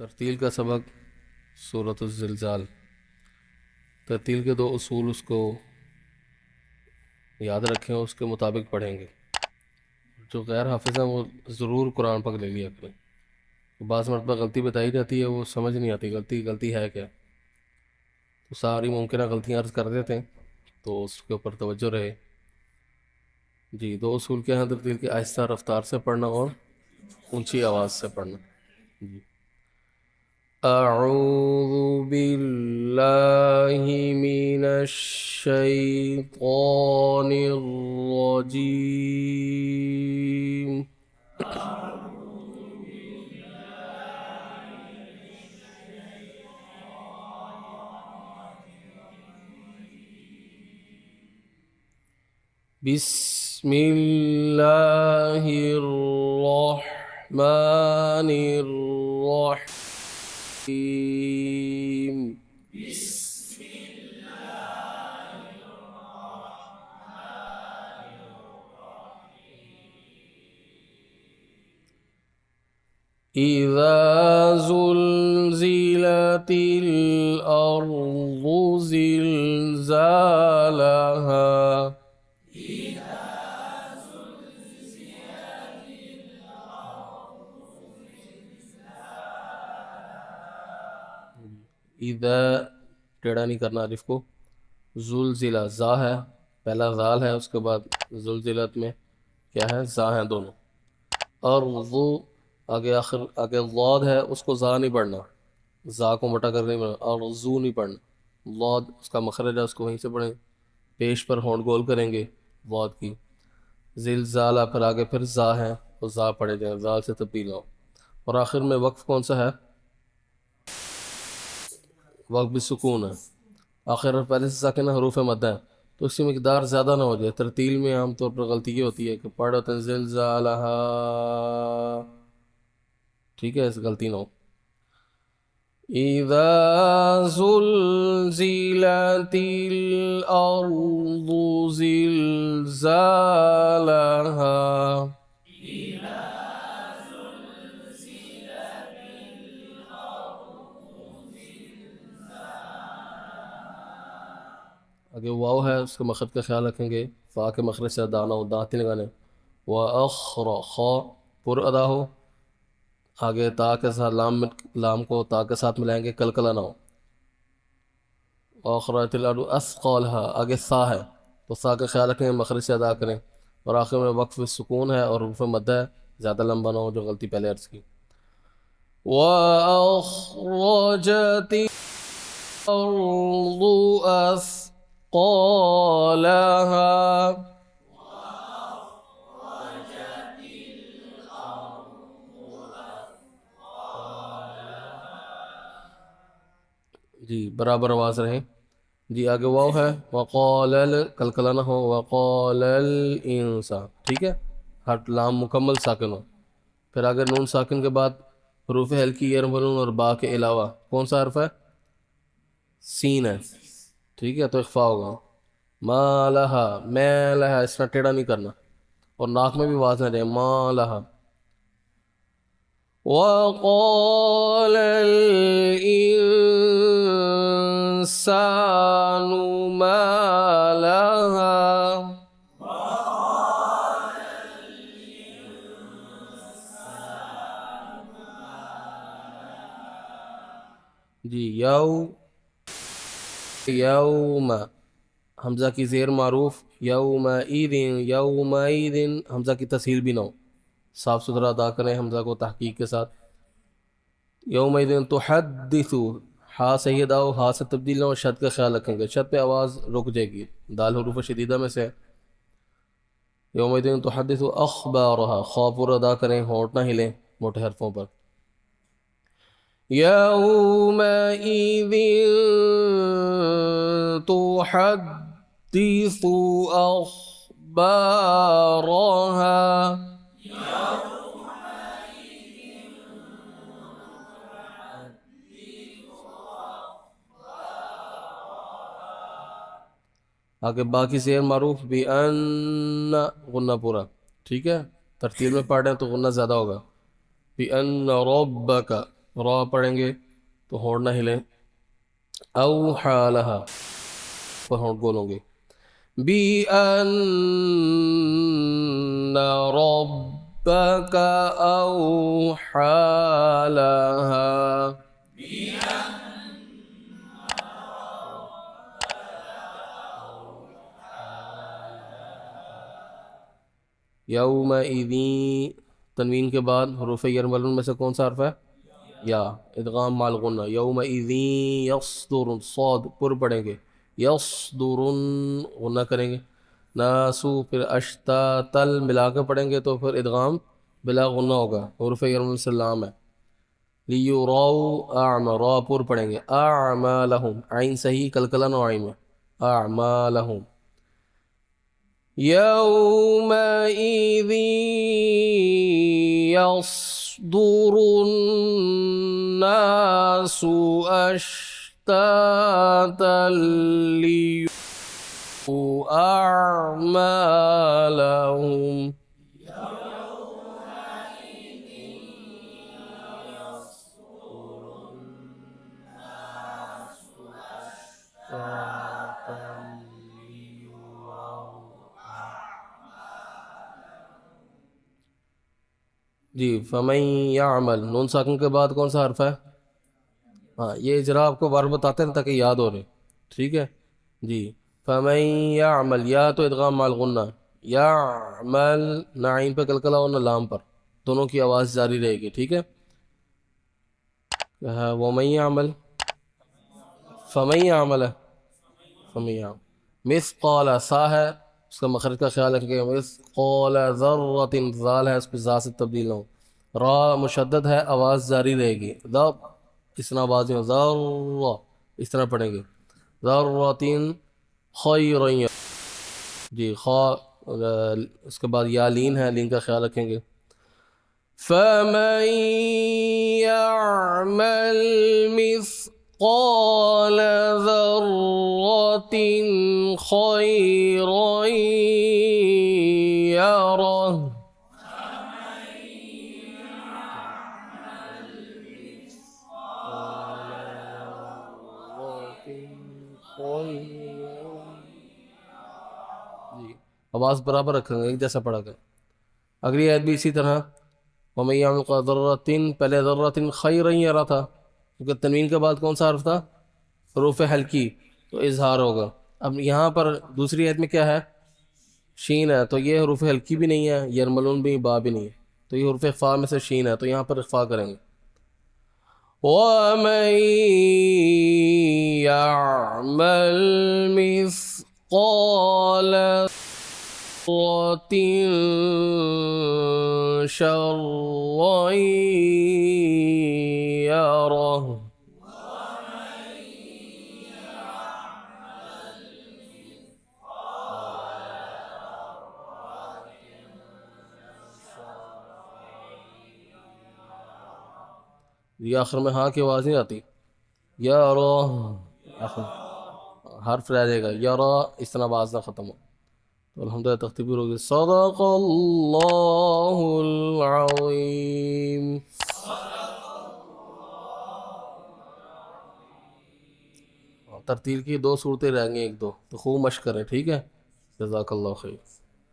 ترتیل کا سبق سورۃ الزلزال۔ ترتیل کے دو اصول اس کو یاد رکھیں، اس کے مطابق پڑھیں گے۔ جو غیر حافظ ہیں وہ ضرور قرآن پاک لے لیا کریں۔ بعض مرتبہ غلطی بتائی جاتی ہے، وہ سمجھ نہیں آتی غلطی ہے کیا، تو ساری ممکنہ غلطیاں عرض کر دیتے ہیں، تو اس کے اوپر توجہ رہے۔ جی، دو اصول کیا ہیں ترتیل کے؟ آہستہ رفتار سے پڑھنا اور اونچی آواز سے پڑھنا۔ جی، اعوذ باللہ من الشیطان الرجیم۔ بسم اللہ الرحمن الرحیم۔ اذا زلزلت الارض زلزالها اذا ٹیڑھا نہیں کرنا الف کو۔ زلزلہ زا ہے، پہلا زال ہے، اس کے بعد زلزلت میں کیا ہے؟ زا ہے دونوں۔ اور وہ آگے ضاد ہے، اس کو زا نہیں پڑھنا، زا کو مٹا کر نہیں پڑھنا، اور زو نہیں پڑھنا۔ ضاد اس کا مخرج ہے، اس کو وہیں سے پڑھیں، پیش پر ہونٹ گول کریں گے ضاد کی۔ زلزالہ پھر آگے پھر زا ہے، وہ زا پڑھے جائیں، زال سے تبدیل ہو۔ اور آخر میں وقف کون سا ہے؟ وقف بالسکون ہے، آخر پہلے سے ساکن حروف مد ہیں، تو اس کی مقدار زیادہ نہ ہو جائے۔ ترتیل میں عام طور پر غلطی یہ ہوتی ہے کہ پڑھ ہوتے ہیں زلزالہا، ٹھیک ہے، اس غلطی نہ ہو۔ اذا زلزلت الارض زلزالہا۔ آگے واو ہے، اس کے مخرج کا خیال رکھیں گے، فا کے مخرج سے ادا نہ ہو، دانت نہیں لگانے۔ وَأَخْرَ خا پر ادا ہو، آگے تا کے ساتھ لام کو تا کے ساتھ ملائیں گے، کلکلا نہ ہو۔ وَأَخْرَجَتِ الْأَرْضُ أَثْقَالَهَا، آگے سا ہے تو سا کا خیال رکھیں، مخرج سے ادا کریں۔ اور آخر میں وقف سکون ہے اور حروف مد ہے، زیادہ لمبا نہ ہو، جو غلطی پہلے عرض کی۔ وَأَخْرَجَتِ الْأَرْضُ أَثْقَالَهَا۔ جی، برابر آواز رہیں۔ جی، آگے واو ہے، وقال کلکلا نہ ہو، وقال الانسان، ٹھیک ہے، ہر لام مکمل ساکن ہو۔ پھر آگے نون ساکن کے بعد حروف ہلکی یرملون اور با کے علاوہ کون سا حرف ہے؟ سین ہے، ٹھیک ہے، تو اخفا ہوگا۔ ما لہا، میں لہا، اس طرح ٹیڑھا نہیں کرنا، اور ناک میں بھی آواز نہ جائے، ما لہا۔ وَقَالَ الْإِنسَانُ مَا لَهَا۔ جی، یوم حمزہ کی زیر معروف، یومئذ، یومئذ حمزہ کی تسہیل بھی نہ ہو، صاف ستھرا ادا کریں حمزہ کو تحقیق کے ساتھ۔ یومئذ تحدث، ہا صحیح ادا ہو، ہا سے تبدیل نہ ہو، شد کا خیال رکھیں گے، شد پہ آواز رک جائے گی، دال حروف شدیدہ میں سے۔ یومئذ تحدث اخبارها، خا پر ادا کریں، ہونٹ نہ ہلیں موٹے حرفوں پر۔ یومئذ تحدث اخبارها۔ آگے باقی زیر معروف بھی ان غنہ پورا، ٹھیک ہے، ترتیل میں پڑھ رہے ہیں تو غنہ زیادہ ہوگا۔ بھی ان ربک، را پڑھیں گے تو ہونٹ نہ ہلیں. اوحا لہا پر ہونٹ گولوں گے. بِأَنَّ رَبَّكَ أَوْحَى لَهَا. یومئذ تنوین کے بعد حروف یرملون میں سے کون سا حرف ہے؟ یا. ادغام مع الغنہ. یومئذ یصدر صاد پر پڑھیں گے. یصدر غنہ کریں گے. ناسو پھر اشتا تل ملا کے پڑھیں گے تو پھر ادغام بلا غنہ ہوگا. حروف یرملون سے لام ہے. لیراؤ اعما را پر پڑھیں گے. اعمالہم عین صحیح کلکلہ نو عین میں. اعمالہم. یومئذ یصدر الناس اشتاتا لیراؤ اعمالہم. جی. فمن یعمل نون ساکن کے بعد کون سا حرف ہے؟ ہاں یہ اجرا آپ کو بار بتاتے ہیں تاکہ یاد ہو رہے. ٹھیک ہے جی. فمن یعمل یا تو ادغام مع الغنہ. یعمل نہ عین پہ کلکلہ اور نہ لام پر، دونوں کی آواز جاری رہے گی. ٹھیک ہے. ومن یعمل فمن یعمل ہے. فمن یعمل مثقال سا ہے اس کا مخرج کا خیال رکھیں گے. مثقال ذرۃ ذال ہے اس پہ ذا سے تبدیل نہ ہو. را مشدد ہے آواز جاری رہے گی. ذر اس طرح آواز میں ذر اس طرح پڑھیں گے. ذرۃ خیر. جی. خا اس کے بعد یا لین ہے، لین کا خیال رکھیں گے. فمن يعمل مثقال ذرة خيرا يره. جی آواز برابر رکھیں گے ایک جیسا پڑھا کر. اگلی آیت بھی اسی طرح. وَمَن يَعْمَلْ مِثْقَالَ ذَرَّةٍ پہلے ذرۃ خیرا یرا تھا کیونکہ تنوین کے بعد کون سا حرف تھا؟ حروف حلقی تو اظہار ہوگا. اب یہاں پر دوسری آیت میں کیا ہے؟ شین ہے تو یہ حروف حلقی بھی نہیں ہے، یرملون بھی با بھی نہیں ہے تو یہ حروف اخفا میں سے شین ہے تو یہاں پر اخفا کریں گے. وَمَن يَعْمَلْ مِثْقَالَ ذرة شرا يره. یہ آخر میں ہاں کی آواز نہیں آتی. یرا آخر حرف رہ جائے گا. یرا اس طرح آواز نہ ختم ہو. تو الحمدللہ تختبیر ہوگی. صدق اللہ العظیم. ترتیل کی 2 صورتیں رہیں گی، 1 2 تو خوب مشق کریں. ٹھیک ہے. جزاک اللہ خیر.